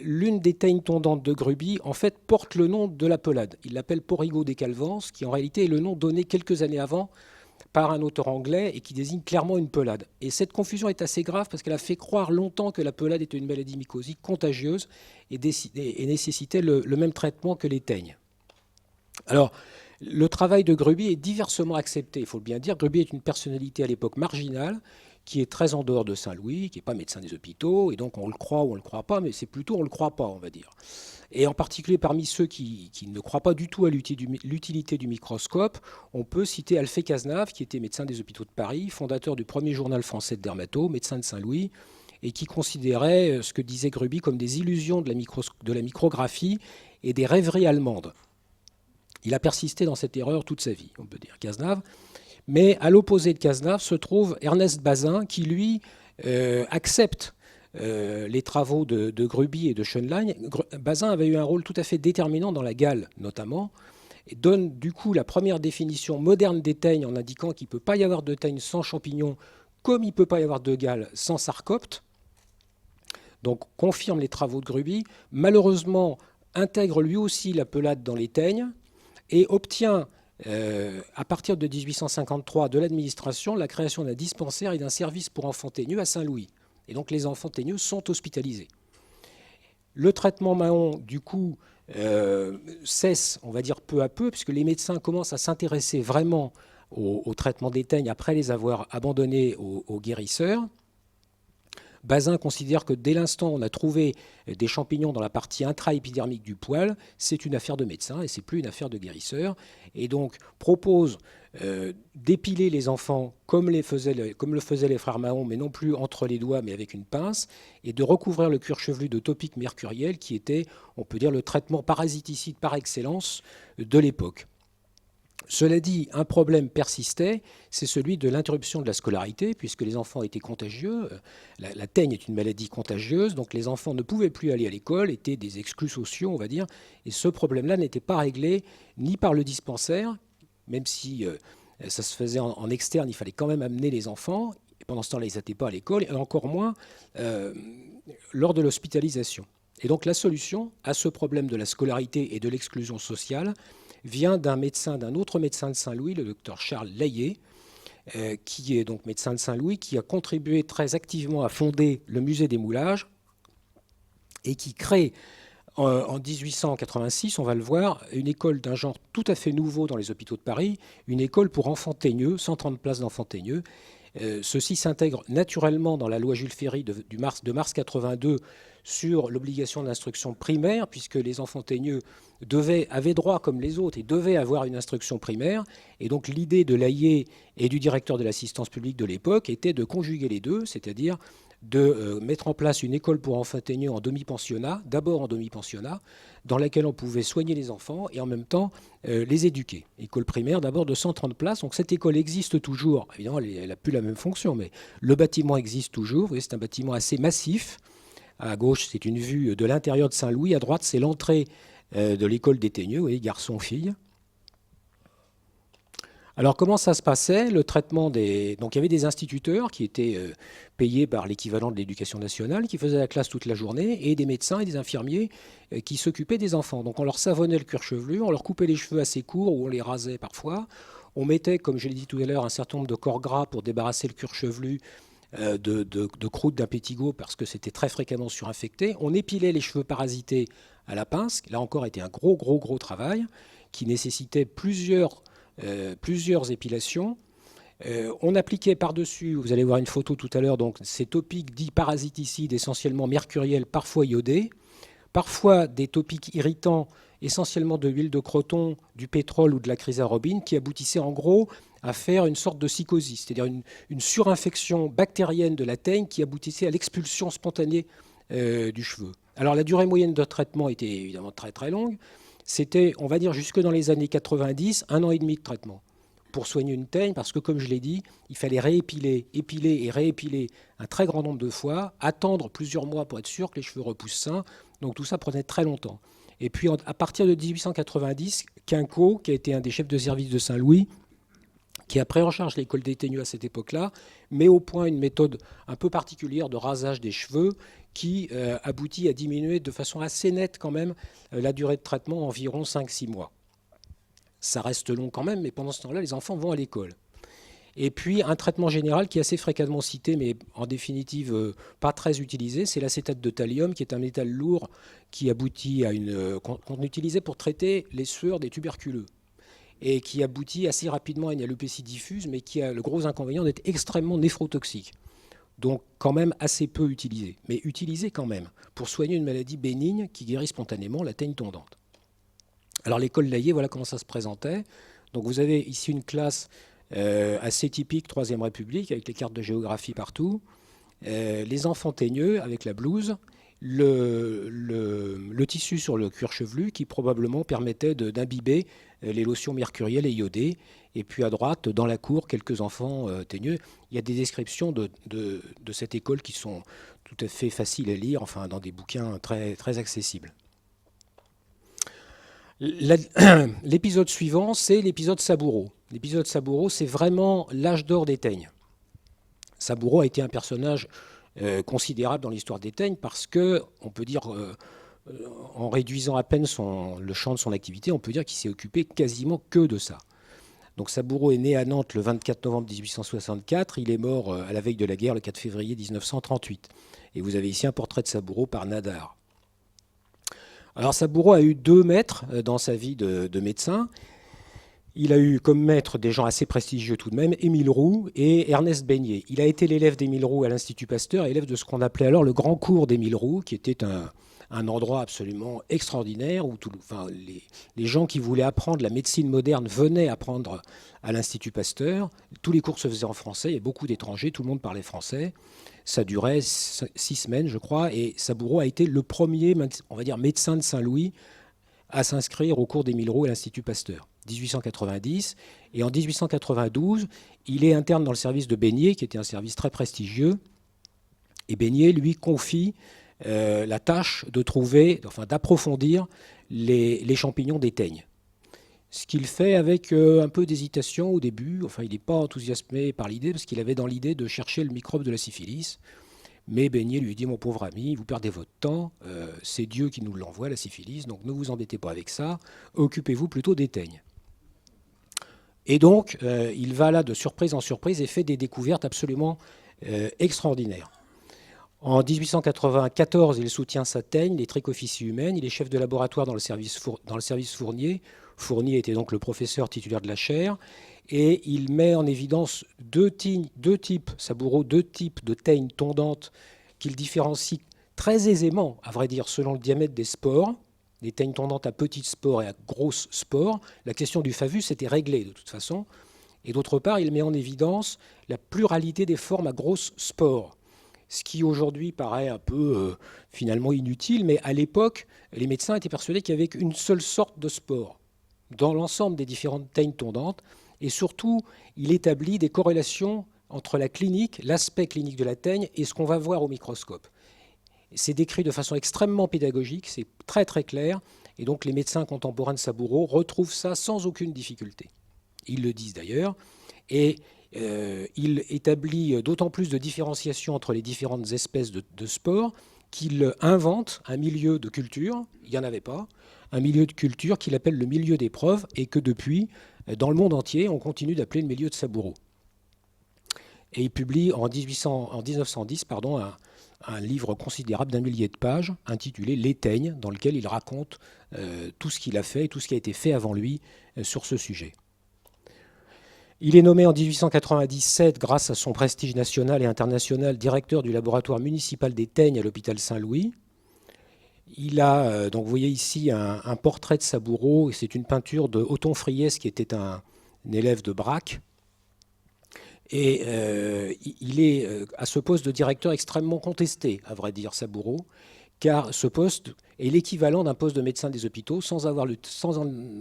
l'une des teignes tondantes de Gruby, en fait, porte le nom de la pelade. Il l'appelle Porigo decalvans, qui en réalité est le nom donné quelques années avant par un auteur anglais et qui désigne clairement une pelade. Et cette confusion est assez grave parce qu'elle a fait croire longtemps que la pelade était une maladie mycosique contagieuse et nécessitait le même traitement que les teignes. Alors, le travail de Gruby est diversement accepté, il faut bien dire. Gruby est une personnalité à l'époque marginale, qui est très en dehors de Saint-Louis, qui n'est pas médecin des hôpitaux, et donc on le croit ou on ne le croit pas, mais c'est plutôt on ne le croit pas, on va dire. Et en particulier parmi ceux qui ne croient pas du tout à l'utilité du microscope, on peut citer Alphée Cazenave, qui était médecin des hôpitaux de Paris, fondateur du premier journal français de dermato, médecin de Saint-Louis, et qui considérait ce que disait Gruby comme des illusions de la micrographie et des rêveries allemandes. Il a persisté dans cette erreur toute sa vie, on peut dire, Cazenave. Mais à l'opposé de Cazenave se trouve Ernest Bazin, qui lui accepte les travaux de Gruby et de Schönlein. Bazin avait eu un rôle tout à fait déterminant dans la gale, notamment, et donne du coup la première définition moderne des teignes en indiquant qu'il ne peut pas y avoir de teigne sans champignons, comme il ne peut pas y avoir de gale sans sarcopte. Donc confirme les travaux de Gruby. Malheureusement, intègre lui aussi la pelade dans les teignes et obtient, à partir de 1853, de l'administration, la création d'un dispensaire et d'un service pour enfants teigneux à Saint-Louis. Et donc les enfants teigneux sont hospitalisés. Le traitement Mahon, du coup, cesse, on va dire, peu à peu, puisque les médecins commencent à s'intéresser vraiment au traitement des teignes après les avoir abandonnés aux guérisseurs. Bazin considère que dès l'instant où on a trouvé des champignons dans la partie intra-épidermique du poil, c'est une affaire de médecin et c'est plus une affaire de guérisseur. Et donc propose d'épiler les enfants comme le faisaient les frères Mahon, mais non plus entre les doigts, mais avec une pince, et de recouvrir le cuir chevelu de topique mercuriel, qui était, on peut dire, le traitement parasiticide par excellence de l'époque. Cela dit, un problème persistait, c'est celui de l'interruption de la scolarité, puisque les enfants étaient contagieux. La teigne est une maladie contagieuse, donc les enfants ne pouvaient plus aller à l'école, étaient des exclus sociaux, on va dire, et ce problème-là n'était pas réglé ni par le dispensaire, même si ça se faisait en externe, il fallait quand même amener les enfants, et pendant ce temps-là, ils n'étaient pas à l'école, et encore moins lors de l'hospitalisation. Et donc la solution à ce problème de la scolarité et de l'exclusion sociale vient d'un autre médecin de Saint-Louis, le docteur Charles Layet, qui est donc médecin de Saint-Louis, qui a contribué très activement à fonder le musée des moulages et qui crée en 1886, on va le voir, une école d'un genre tout à fait nouveau dans les hôpitaux de Paris, une école pour enfants teigneux, 130 places d'enfants teigneux. Ceci s'intègre naturellement dans la loi Jules Ferry de mars 82 sur l'obligation d'instruction primaire, puisque les enfants teigneux avaient droit, comme les autres, et devaient avoir une instruction primaire. Et donc l'idée de Layet et du directeur de l'assistance publique de l'époque était de conjuguer les deux, c'est-à-dire de mettre en place une école pour enfants teigneux en demi-pensionnat, d'abord en demi-pensionnat, dans laquelle on pouvait soigner les enfants et en même temps les éduquer. École primaire d'abord de 130 places, donc cette école existe toujours. Évidemment, elle n'a plus la même fonction, mais le bâtiment existe toujours. Vous voyez, c'est un bâtiment assez massif. À gauche, c'est une vue de l'intérieur de Saint-Louis. À droite, c'est l'entrée de l'école des teigneux, vous voyez, garçons-filles. Alors, comment ça se passait, le traitement des... Donc, il y avait des instituteurs qui étaient payés par l'équivalent de l'éducation nationale, qui faisaient la classe toute la journée, et des médecins et des infirmiers qui s'occupaient des enfants. Donc, on leur savonnait le cuir chevelu, on leur coupait les cheveux assez courts, ou on les rasait parfois. On mettait, comme je l'ai dit tout à l'heure, un certain nombre de corps gras pour débarrasser le cuir chevelu de croûte d'impétigo, parce que c'était très fréquemment surinfecté. On épilait les cheveux parasités à la pince. Là encore, était un gros travail qui nécessitait plusieurs épilations. On appliquait par-dessus, vous allez voir une photo tout à l'heure, donc ces topiques dits parasiticides, essentiellement mercuriels, parfois iodés, parfois des topiques irritants, essentiellement de l'huile de croton, du pétrole ou de la chrysarobine, qui aboutissaient en gros à faire une sorte de psychosis, c'est-à-dire une surinfection bactérienne de la teigne qui aboutissait à l'expulsion spontanée du cheveu. Alors la durée moyenne de traitement était évidemment très longue. C'était, on va dire, jusque dans les années 90, 1 an et demi de traitement pour soigner une teigne, parce que, comme je l'ai dit, il fallait réépiler, épiler et réépiler un très grand nombre de fois, attendre plusieurs mois pour être sûr que les cheveux repoussent sains. Donc tout ça prenait très longtemps. Et puis, à partir de 1890, Quinco, qui a été un des chefs de service de Saint-Louis, qui a pris en charge l'école des teigneux à cette époque-là, met au point une méthode un peu particulière de rasage des cheveux qui aboutit à diminuer de façon assez nette quand même la durée de traitement, environ 5-6 mois. Ça reste long quand même, mais pendant ce temps-là, les enfants vont à l'école. Et puis un traitement général qui est assez fréquemment cité, mais en définitive pas très utilisé, c'est l'acétate de thallium, qui est un métal lourd qui aboutit à qu'on utilisait pour traiter les sueurs des tuberculeux, et qui aboutit assez rapidement à une alopécie diffuse, mais qui a le gros inconvénient d'être extrêmement néphrotoxique. Donc quand même assez peu utilisé, mais utilisé quand même, pour soigner une maladie bénigne qui guérit spontanément, la teigne tondante. Alors l'école Layet, voilà comment ça se présentait. Donc vous avez ici une classe assez typique, Troisième République, avec les cartes de géographie partout, les enfants teigneux avec la blouse, le tissu sur le cuir chevelu qui probablement permettait d'imbiber les lotions mercurielles et iodées. Et puis à droite, dans la cour, quelques enfants teigneux. Il y a des descriptions de cette école qui sont tout à fait faciles à lire, enfin dans des bouquins très accessibles. L'épisode suivant, c'est l'épisode Saboureau. L'épisode Saboureau, c'est vraiment l'âge d'or des teignes. Saboureau a été un personnage considérable dans l'histoire des teignes parce que, on peut dire, en réduisant à peine le champ de son activité, on peut dire qu'il s'est occupé quasiment que de ça. Donc Saboureau est né à Nantes le 24 novembre 1864, il est mort à la veille de la guerre le 4 février 1938. Et vous avez ici un portrait de Saboureau par Nadar. Alors Saboureau a eu 2 maîtres dans sa vie de médecin. Il a eu comme maître des gens assez prestigieux tout de même, Émile Roux et Ernest Beignet. Il a été l'élève d'Émile Roux à l'Institut Pasteur, élève de ce qu'on appelait alors le Grand Cours d'Émile Roux, qui était un endroit absolument extraordinaire où les gens qui voulaient apprendre la médecine moderne venaient apprendre à l'Institut Pasteur. Tous les cours se faisaient en français, il y avait beaucoup d'étrangers, tout le monde parlait français. Ça durait 6 semaines, je crois, et Saboureau a été le premier, on va dire, médecin de Saint-Louis à s'inscrire au cours d'Émile Roux à l'Institut Pasteur. 1890. Et en 1892, il est interne dans le service de Beignet, qui était un service très prestigieux. Et Beignet lui confie la tâche d'approfondir les champignons des teignes. Ce qu'il fait avec un peu d'hésitation au début. Enfin, il n'est pas enthousiasmé par l'idée, parce qu'il avait dans l'idée de chercher le microbe de la syphilis. Mais Beignet lui dit, mon pauvre ami, vous perdez votre temps, c'est Dieu qui nous l'envoie, la syphilis, donc ne vous embêtez pas avec ça, occupez-vous plutôt des teignes. Et donc, il va là de surprise en surprise et fait des découvertes absolument extraordinaires. En 1894, il soutient sa teigne, les trichophycies humaines, il est chef de laboratoire dans le service Fournier. Fournier était donc le professeur titulaire de la chaire, et il met en évidence deux types de teignes tondantes qu'il différencie très aisément, à vrai dire, selon le diamètre des spores, des teignes tondantes à petites spores et à grosses spores. La question du favus était réglée de toute façon. Et d'autre part, il met en évidence la pluralité des formes à grosses spores, ce qui aujourd'hui paraît un peu finalement inutile, mais à l'époque, les médecins étaient persuadés qu'il n'y avait qu'une seule sorte de spore dans l'ensemble des différentes teignes tondantes. Et surtout, il établit des corrélations entre la clinique, l'aspect clinique de la teigne et ce qu'on va voir au microscope. C'est décrit de façon extrêmement pédagogique, c'est très très clair, et donc les médecins contemporains de Saboureau retrouvent ça sans aucune difficulté. Ils le disent d'ailleurs, et il établit d'autant plus de différenciation entre les différentes espèces de spores qu'il invente un milieu de culture, il n'y en avait pas, un milieu de culture qu'il appelle le milieu des preuves, et que depuis, dans le monde entier, on continue d'appeler le milieu de Saboureau. Et il publie en 1910 un livre considérable d'1 millier de pages, intitulé « Les teignes », dans lequel il raconte tout ce qu'il a fait et tout ce qui a été fait avant lui sur ce sujet. Il est nommé en 1897, grâce à son prestige national et international, directeur du laboratoire municipal des teignes à l'hôpital Saint-Louis. Il a, donc vous voyez ici un portrait de Saboureau, et c'est une peinture de Othon Friès, qui était un élève de Braque. Et il est à ce poste de directeur extrêmement contesté, à vrai dire, Saboureau, car ce poste est l'équivalent d'un poste de médecin des hôpitaux sans en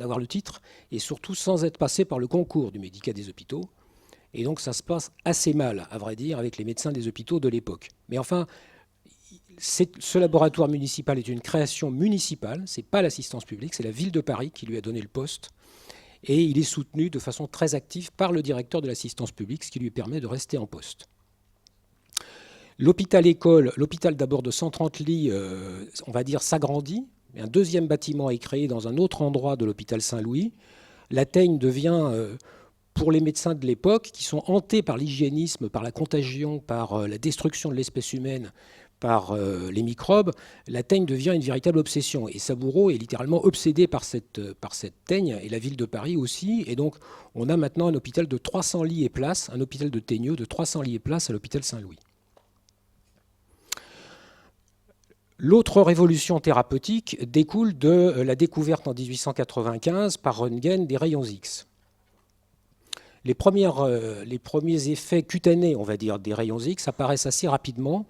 avoir le titre, et surtout sans être passé par le concours du médicat des hôpitaux. Et donc ça se passe assez mal, à vrai dire, avec les médecins des hôpitaux de l'époque. Mais enfin, ce laboratoire municipal est une création municipale, ce n'est pas l'assistance publique, c'est la ville de Paris qui lui a donné le poste. Et il est soutenu de façon très active par le directeur de l'assistance publique, ce qui lui permet de rester en poste. L'hôpital d'abord de 130 lits, on va dire, s'agrandit. Un deuxième bâtiment est créé dans un autre endroit de l'hôpital Saint-Louis. La teigne devient, pour les médecins de l'époque, qui sont hantés par l'hygiénisme, par la contagion, par la destruction de l'espèce humaine, par les microbes, la teigne devient une véritable obsession. Et Saboureau est littéralement obsédé par cette teigne, et la ville de Paris aussi. Et donc, on a maintenant un hôpital de 300 lits et places, un hôpital de teigneux de 300 lits et places à l'hôpital Saint-Louis. L'autre révolution thérapeutique découle de la découverte en 1895 par Röntgen des rayons X. Les premiers effets cutanés, on va dire, des rayons X apparaissent assez rapidement,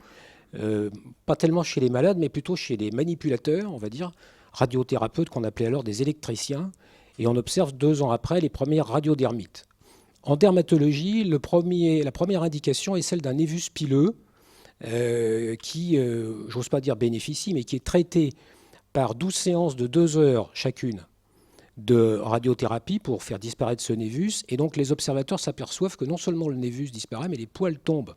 pas tellement chez les malades, mais plutôt chez les manipulateurs, on va dire, radiothérapeutes qu'on appelait alors des électriciens, et on observe 2 ans après les premières radiodermites. En dermatologie, la première indication est celle d'un névus pileux, qui, j'ose pas dire bénéficie, mais qui est traité par 12 séances de 2 heures chacune de radiothérapie pour faire disparaître ce névus. Et donc les observateurs s'aperçoivent que non seulement le névus disparaît, mais les poils tombent.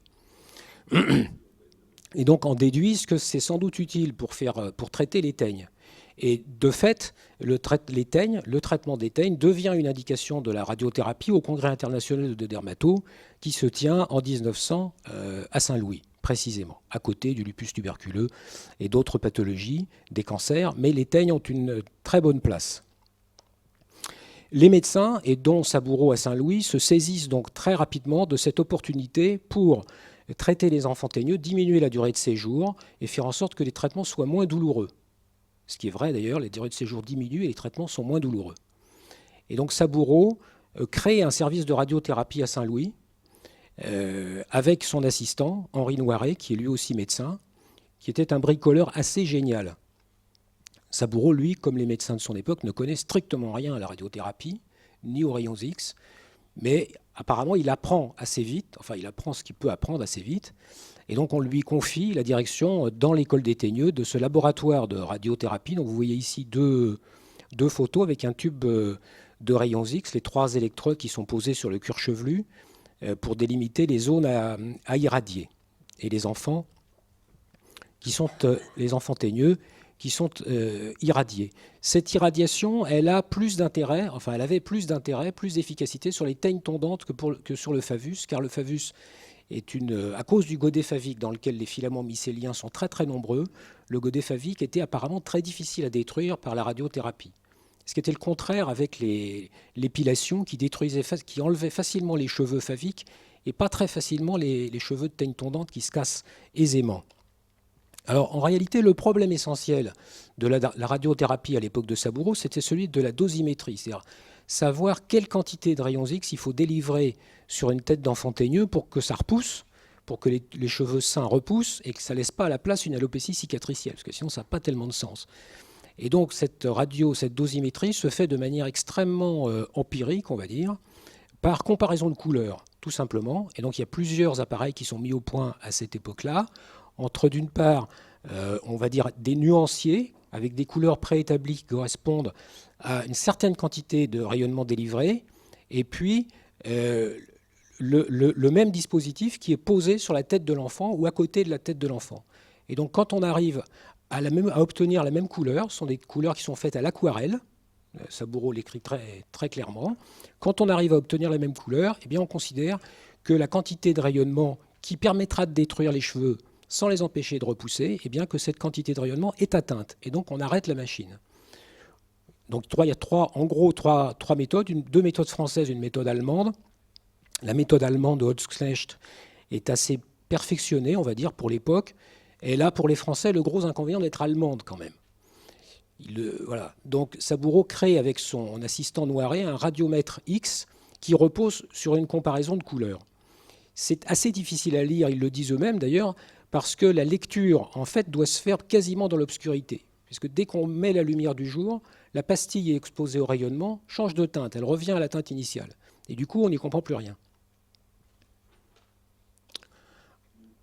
Et donc en déduisent que c'est sans doute utile pour traiter les teignes. Et de fait, le traitement des teignes devient une indication de la radiothérapie au Congrès international de dermato qui se tient en 1900 à Saint-Louis, précisément, à côté du lupus tuberculeux et d'autres pathologies, des cancers, mais les teignes ont une très bonne place. Les médecins, et dont Saboureau à Saint-Louis, se saisissent donc très rapidement de cette opportunité pour traiter les enfants teigneux, diminuer la durée de séjour et faire en sorte que les traitements soient moins douloureux. Ce qui est vrai d'ailleurs, les durées de séjour diminuent et les traitements sont moins douloureux. Et donc Saboureau crée un service de radiothérapie à Saint-Louis avec son assistant, Henri Noiret, qui est lui aussi médecin, qui était un bricoleur assez génial. Saboureau, lui, comme les médecins de son époque, ne connaît strictement rien à la radiothérapie, ni aux rayons X. Mais apparemment, il apprend assez vite, enfin il apprend ce qu'il peut apprendre assez vite. Et donc on lui confie la direction dans l'école des Teigneux de ce laboratoire de radiothérapie. Donc vous voyez ici deux photos avec un tube de rayons X, les 3 électrodes qui sont posés sur le cuir chevelu pour délimiter les zones à irradier. Et les enfants teigneux qui sont irradiés. Cette irradiation, elle avait plus d'intérêt, plus d'efficacité sur les teignes tondantes que sur le favus, car le favus est à cause du godet favique dans lequel les filaments mycéliens sont très très nombreux, le godet favique était apparemment très difficile à détruire par la radiothérapie. Ce qui était le contraire avec l'épilation qui enlevait facilement les cheveux faviques et pas très facilement les cheveux de teigne tondante qui se cassent aisément. Alors en réalité, le problème essentiel de la radiothérapie à l'époque de Saboureau, c'était celui de la dosimétrie, c'est-à-dire savoir quelle quantité de rayons X il faut délivrer sur une tête d'enfant teigneux pour que ça repousse, pour que les cheveux sains repoussent et que ça ne laisse pas à la place une alopécie cicatricielle, parce que sinon ça n'a pas tellement de sens. Et donc cette dosimétrie se fait de manière extrêmement empirique, on va dire, par comparaison de couleurs, tout simplement. Et donc il y a plusieurs appareils qui sont mis au point à cette époque-là, entre d'une part, on va dire des nuanciers, avec des couleurs préétablies qui correspondent à une certaine quantité de rayonnement délivré, et puis le même dispositif qui est posé sur la tête de l'enfant ou à côté de la tête de l'enfant. Et donc quand on arrive à obtenir la même couleur, ce sont des couleurs qui sont faites à l'aquarelle, Saboureau l'écrit très, très clairement, quand on arrive à obtenir la même couleur, eh bien on considère que la quantité de rayonnement qui permettra de détruire les cheveux sans les empêcher de repousser, eh bien que cette quantité de rayonnement est atteinte. Et donc on arrête la machine. Donc il y a trois méthodes, 2 méthodes françaises, une méthode allemande. La méthode allemande de Holzknecht est assez perfectionnée, on va dire, pour l'époque. Et là, pour les Français, le gros inconvénient d'être allemande quand même. Voilà. Donc Saboureau crée avec son assistant Noiret un radiomètre X qui repose sur une comparaison de couleurs. C'est assez difficile à lire, ils le disent eux-mêmes d'ailleurs, parce que la lecture, en fait, doit se faire quasiment dans l'obscurité. Puisque dès qu'on met la lumière du jour, la pastille exposée au rayonnement change de teinte, elle revient à la teinte initiale. Et du coup, on n'y comprend plus rien.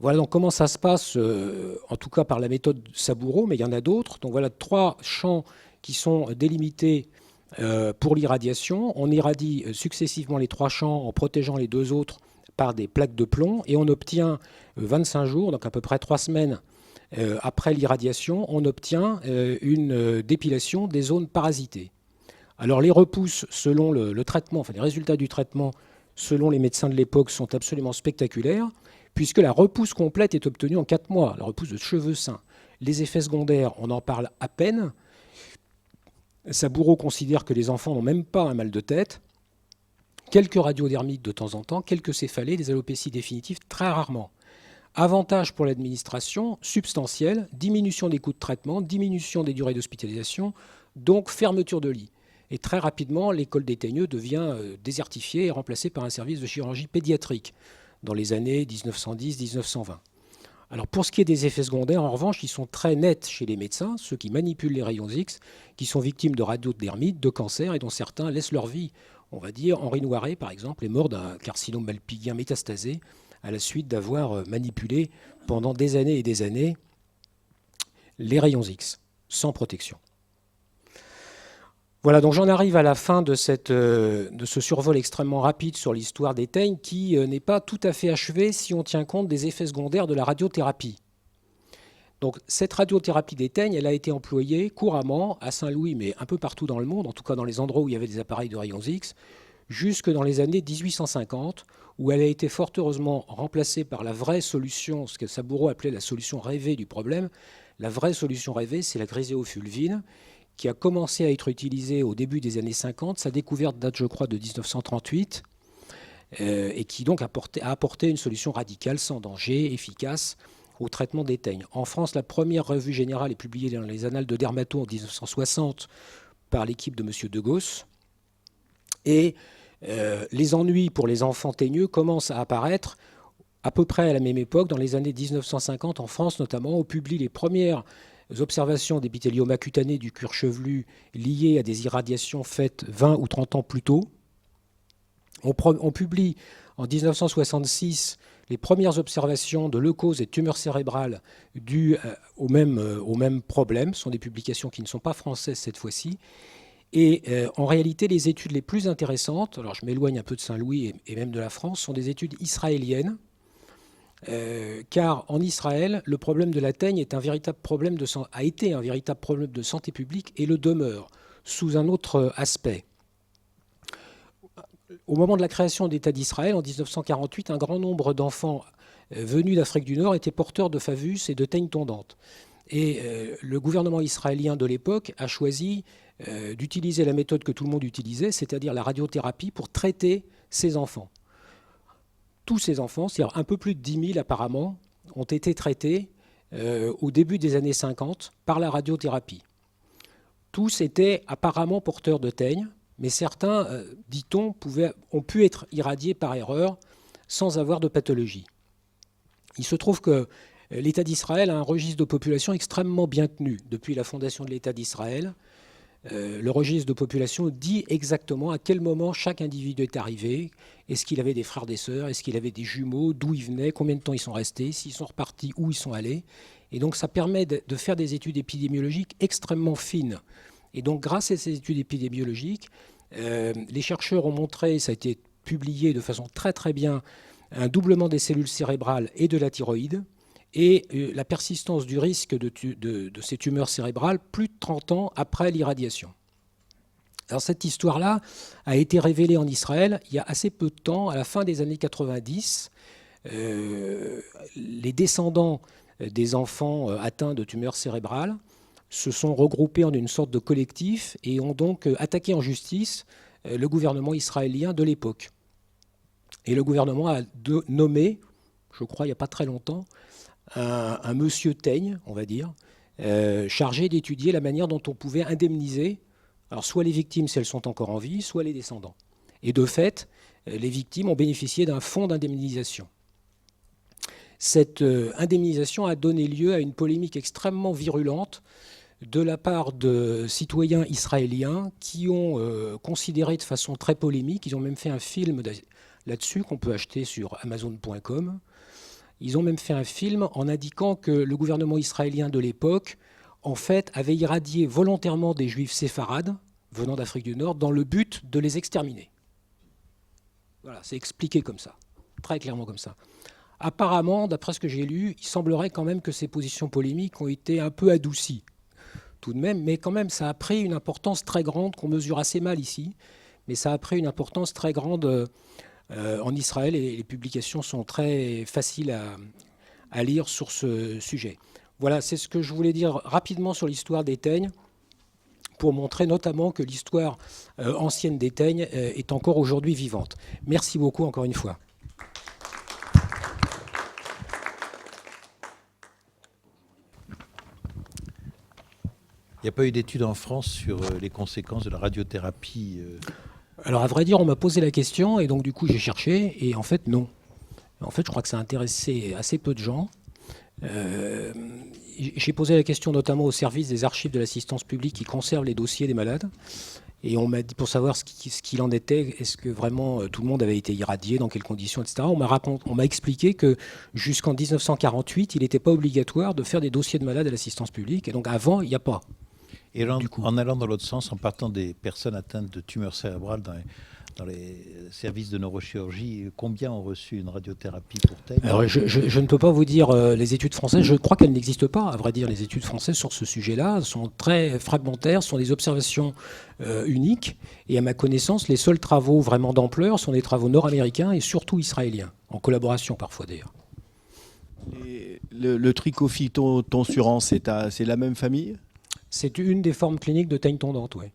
Voilà donc comment ça se passe, en tout cas par la méthode Saboureau, mais il y en a d'autres. Donc voilà 3 champs qui sont délimités pour l'irradiation. On irradie successivement les 3 champs en protégeant les 2 autres par des plaques de plomb et on obtient 25 jours, donc à peu près 3 semaines après l'irradiation, on obtient une dépilation des zones parasitées. Alors les repousses selon le traitement, enfin les résultats du traitement selon les médecins de l'époque sont absolument spectaculaires, puisque la repousse complète est obtenue en 4 mois, la repousse de cheveux sains. Les effets secondaires, on en parle à peine. Saboureau considère que les enfants n'ont même pas un mal de tête. Quelques radiodermites de temps en temps, quelques céphalées, des alopécies définitives très rarement. Avantage pour l'administration, substantiel, diminution des coûts de traitement, diminution des durées d'hospitalisation, donc fermeture de lit. Et très rapidement, l'école des Teigneux devient désertifiée et remplacée par un service de chirurgie pédiatrique dans les années 1910-1920. Alors pour ce qui est des effets secondaires, en revanche, ils sont très nets chez les médecins, ceux qui manipulent les rayons X, qui sont victimes de radiodermite, de cancer, et dont certains laissent leur vie. On va dire, Henri Noiret, par exemple, est mort d'un carcinome malpigien métastasé à la suite d'avoir manipulé pendant des années et des années les rayons X, sans protection. Voilà, donc j'en arrive à la fin de ce survol extrêmement rapide sur l'histoire des teignes qui n'est pas tout à fait achevé si on tient compte des effets secondaires de la radiothérapie. Donc cette radiothérapie des teignes, elle a été employée couramment à Saint-Louis, mais un peu partout dans le monde, en tout cas dans les endroits où il y avait des appareils de rayons X, jusque dans les années 1850, où elle a été fort heureusement remplacée par la vraie solution, ce que Saboureau appelait la solution rêvée du problème. La vraie solution rêvée, c'est la griséofulvine, qui a commencé à être utilisée au début des années 50. Sa découverte date, je crois, de 1938, et qui donc a apporté une solution radicale, sans danger, efficace, au traitement des teignes. En France, la première revue générale est publiée dans les Annales de Dermato en 1960 par l'équipe de M. Degosse. Et les ennuis pour les enfants teigneux commencent à apparaître à peu près à la même époque, dans les années 1950, en France notamment. On publie les premières observations d'épithélioma cutané du cuir chevelu liées à des irradiations faites 20 ou 30 ans plus tôt, On publie en 1966 les premières observations de leucose et de tumeurs cérébrales dues au même problème. Ce sont des publications qui ne sont pas françaises cette fois-ci. Et en réalité, les études les plus intéressantes, alors je m'éloigne un peu de Saint-Louis et même de la France, sont des études israéliennes. Car en Israël, le problème de la teigne a été un véritable problème de santé publique et le demeure sous un autre aspect. Au moment de la création de l'État d'Israël, en 1948, un grand nombre d'enfants venus d'Afrique du Nord étaient porteurs de favus et de teignes tondantes. Et le gouvernement israélien de l'époque a choisi d'utiliser la méthode que tout le monde utilisait, c'est-à-dire la radiothérapie, pour traiter ces enfants. Tous ces enfants, c'est-à-dire un peu plus de 10 000 apparemment, ont été traités au début des années 50 par la radiothérapie. Tous étaient apparemment porteurs de teigne, mais certains, dit-on, ont pu être irradiés par erreur sans avoir de pathologie. Il se trouve que l'État d'Israël a un registre de population extrêmement bien tenu depuis la fondation de l'État d'Israël. Le registre de population dit exactement à quel moment chaque individu est arrivé. Est-ce qu'il avait des frères, des sœurs? Est-ce qu'il avait des jumeaux? D'où ils venaient? Combien de temps ils sont restés? S'ils sont repartis, où ils sont allés? Et donc ça permet de faire des études épidémiologiques extrêmement fines. Et donc grâce à ces études épidémiologiques, les chercheurs ont montré, ça a été publié de façon très très bien, un doublement des cellules cérébrales et de la thyroïde, et la persistance du risque de ces tumeurs cérébrales plus de 30 ans après l'irradiation. Alors cette histoire-là a été révélée en Israël il y a assez peu de temps, à la fin des années 90. Les descendants des enfants atteints de tumeurs cérébrales se sont regroupés en une sorte de collectif et ont donc attaqué en justice le gouvernement israélien de l'époque. Et le gouvernement a nommé, je crois il n'y a pas très longtemps, un monsieur Teigne, on va dire, chargé d'étudier la manière dont on pouvait indemniser, alors soit les victimes si elles sont encore en vie, soit les descendants. Et de fait, les victimes ont bénéficié d'un fonds d'indemnisation. Cette indemnisation a donné lieu à une polémique extrêmement virulente de la part de citoyens israéliens qui ont considéré de façon très polémique, ils ont même fait un film là-dessus qu'on peut acheter sur Amazon.com. Ils ont même fait un film en indiquant que le gouvernement israélien de l'époque, en fait, avait irradié volontairement des juifs séfarades venant d'Afrique du Nord dans le but de les exterminer. Voilà, c'est expliqué comme ça, très clairement comme ça. Apparemment, d'après ce que j'ai lu, il semblerait quand même que ces positions polémiques ont été un peu adoucies, tout de même, mais quand même, ça a pris une importance très grande qu'on mesure assez mal ici, mais ça a pris une importance très grande en Israël et les publications sont très faciles à lire sur ce sujet. Voilà, c'est ce que je voulais dire rapidement sur l'histoire des teignes, pour montrer notamment que l'histoire ancienne des teignes est encore aujourd'hui vivante. Merci beaucoup encore une fois. Il n'y a pas eu d'études en France sur les conséquences de la radiothérapie Alors, à vrai dire, on m'a posé la question, et donc, du coup, j'ai cherché, et en fait, non. En fait, je crois que ça a intéressé assez peu de gens. J'ai posé la question notamment au service des archives de l'assistance publique qui conserve les dossiers des malades. Et on m'a dit, pour savoir ce qu'il en était, est-ce que vraiment tout le monde avait été irradié, dans quelles conditions, etc. On m'a expliqué que jusqu'en 1948, il n'était pas obligatoire de faire des dossiers de malades à l'assistance publique. Et donc, avant, il n'y a pas. Et en allant dans l'autre sens, en partant des personnes atteintes de tumeurs cérébrales dans les services de neurochirurgie, combien ont reçu une radiothérapie pour teigne? Alors, je ne peux pas vous dire les études françaises. Je crois qu'elles n'existent pas. À vrai dire, les études françaises sur ce sujet-là sont très fragmentaires, sont des observations uniques. Et à ma connaissance, les seuls travaux vraiment d'ampleur sont des travaux nord-américains et surtout israéliens, en collaboration parfois d'ailleurs. Le trichophytonsurans, c'est la même famille? C'est une des formes cliniques de teigne tondante, oui.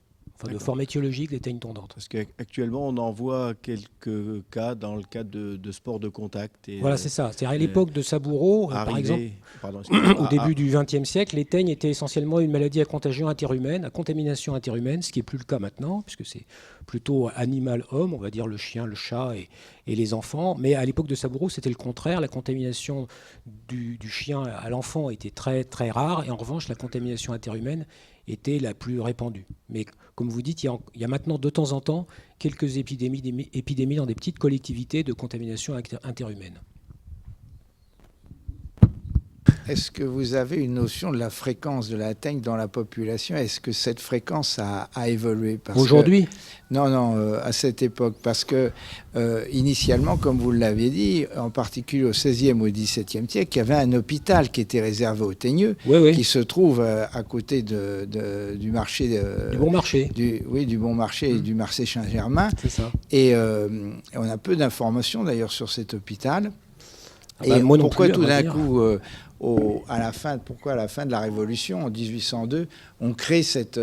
Enfin, de forme étiologique des teignes tondantes. Parce qu'actuellement, on en voit quelques cas dans le cadre de sports de contact. Et, voilà, c'est ça. C'est-à-dire à l'époque de Saboureau, par exemple, au début du XXe siècle, les teignes étaient essentiellement une maladie à contagion interhumaine, à contamination interhumaine, ce qui n'est plus le cas maintenant, puisque c'est plutôt animal-homme, on va dire le chien, le chat et les enfants. Mais à l'époque de Saboureau, c'était le contraire. La contamination du chien à l'enfant était très, très rare. Et en revanche, la contamination interhumaine était la plus répandue. Mais comme vous dites, il y a maintenant de temps en temps quelques épidémies dans des petites collectivités de contamination interhumaine. Est-ce que vous avez une notion de la fréquence de la teigne dans la population? Est-ce que cette fréquence a évolué? Aujourd'hui? Non, à cette époque. Parce que, initialement, comme vous l'avez dit, en particulier au XVIe ou au XVIIe siècle, il y avait un hôpital qui était réservé aux teigneux, qui se trouve à côté du marché. Du Bon Marché. Du Bon Marché et du marché Saint-Germain. C'est ça. Et on a peu d'informations, d'ailleurs, sur cet hôpital. Moi non pourquoi plus, tout d'un coup, à la fin de la Révolution, en 1802, on crée cet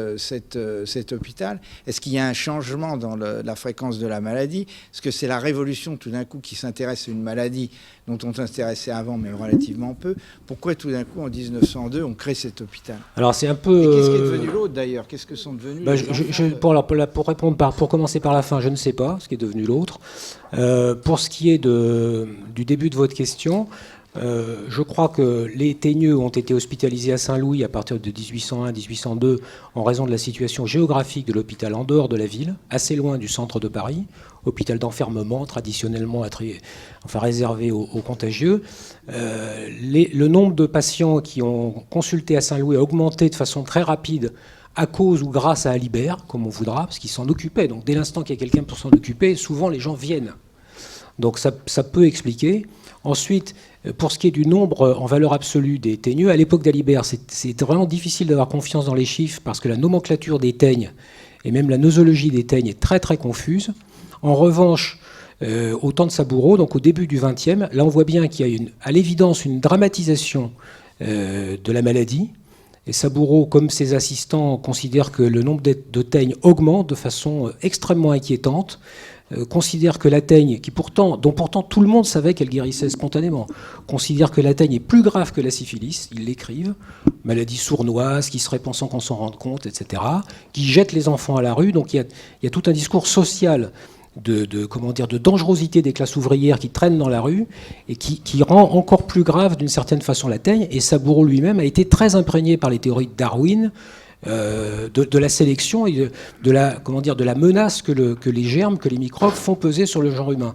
hôpital? Est-ce qu'il y a un changement dans la fréquence de la maladie? Est-ce que c'est la Révolution, tout d'un coup, qui s'intéresse à une maladie dont on s'intéressait avant, mais relativement peu? Pourquoi tout d'un coup, en 1902, on crée cet hôpital? Alors c'est un peu... Et qu'est-ce qui est devenu l'autre, d'ailleurs? Qu'est-ce que sont devenus les enfants? Pour commencer par la fin, je ne sais pas ce qui est devenu l'autre. Pour ce qui est du début de votre question, je crois que les teigneux ont été hospitalisés à Saint-Louis à partir de 1801-1802 en raison de la situation géographique de l'hôpital en dehors de la ville, assez loin du centre de Paris, hôpital d'enfermement traditionnellement réservé aux contagieux. Le nombre de patients qui ont consulté à Saint-Louis a augmenté de façon très rapide à cause ou grâce à Alibert, comme on voudra, parce qu'il s'en occupait. Donc dès l'instant qu'il y a quelqu'un pour s'en occuper, souvent les gens viennent. Donc ça peut expliquer. Ensuite, pour ce qui est du nombre en valeur absolue des teigneux, à l'époque d'Alibert, c'est vraiment difficile d'avoir confiance dans les chiffres parce que la nomenclature des teignes et même la nosologie des teignes est très très confuse. En revanche, au temps de Saboureau, donc au début du XXe, là on voit bien qu'il y a à l'évidence une dramatisation de la maladie. Et Saboureau, comme ses assistants, considèrent que le nombre de teignes augmente de façon extrêmement inquiétante. Considère que la teigne, dont pourtant tout le monde savait qu'elle guérissait spontanément, considère que la teigne est plus grave que la syphilis, ils l'écrivent, maladie sournoise qui se répand sans qu'on s'en rende compte, etc., qui jette les enfants à la rue. Donc il y a tout un discours social de dangerosité des classes ouvrières qui traînent dans la rue et qui rend encore plus grave d'une certaine façon la teigne. Et Saboureau lui-même a été très imprégné par les théories de Darwin, de la sélection et de la menace que les germes, que les microbes font peser sur le genre humain.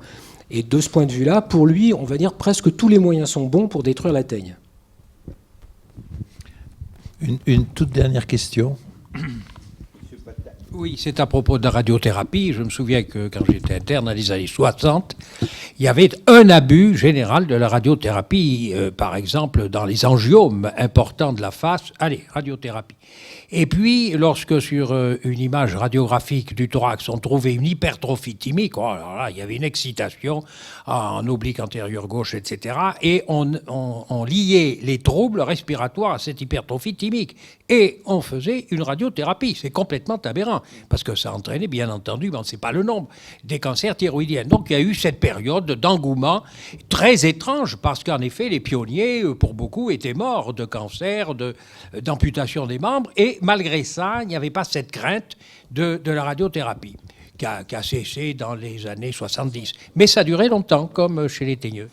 Et de ce point de vue-là, pour lui, on va dire presque tous les moyens sont bons pour détruire la teigne. Une toute dernière question. Oui, c'est à propos de la radiothérapie. Je me souviens que quand j'étais interne dans les années 60, il y avait un abus général de la radiothérapie, par exemple dans les angiomes importants de la face. Allez, radiothérapie. Et puis, lorsque sur une image radiographique du thorax, on trouvait une hypertrophie thymique, oh, alors là, il y avait une excitation en oblique antérieure gauche, etc. Et on liait les troubles respiratoires à cette hypertrophie thymique. Et on faisait une radiothérapie. C'est complètement aberrant, parce que ça entraînait, bien entendu, mais on ne sait pas le nombre, des cancers thyroïdiens. Donc il y a eu cette période d'engouement très étrange, parce qu'en effet, les pionniers, pour beaucoup, étaient morts de cancer, d'amputation des membres, et malgré ça, il n'y avait pas cette crainte de la radiothérapie, qui a cessé dans les années 70. Mais ça a duré longtemps, comme chez les teigneux.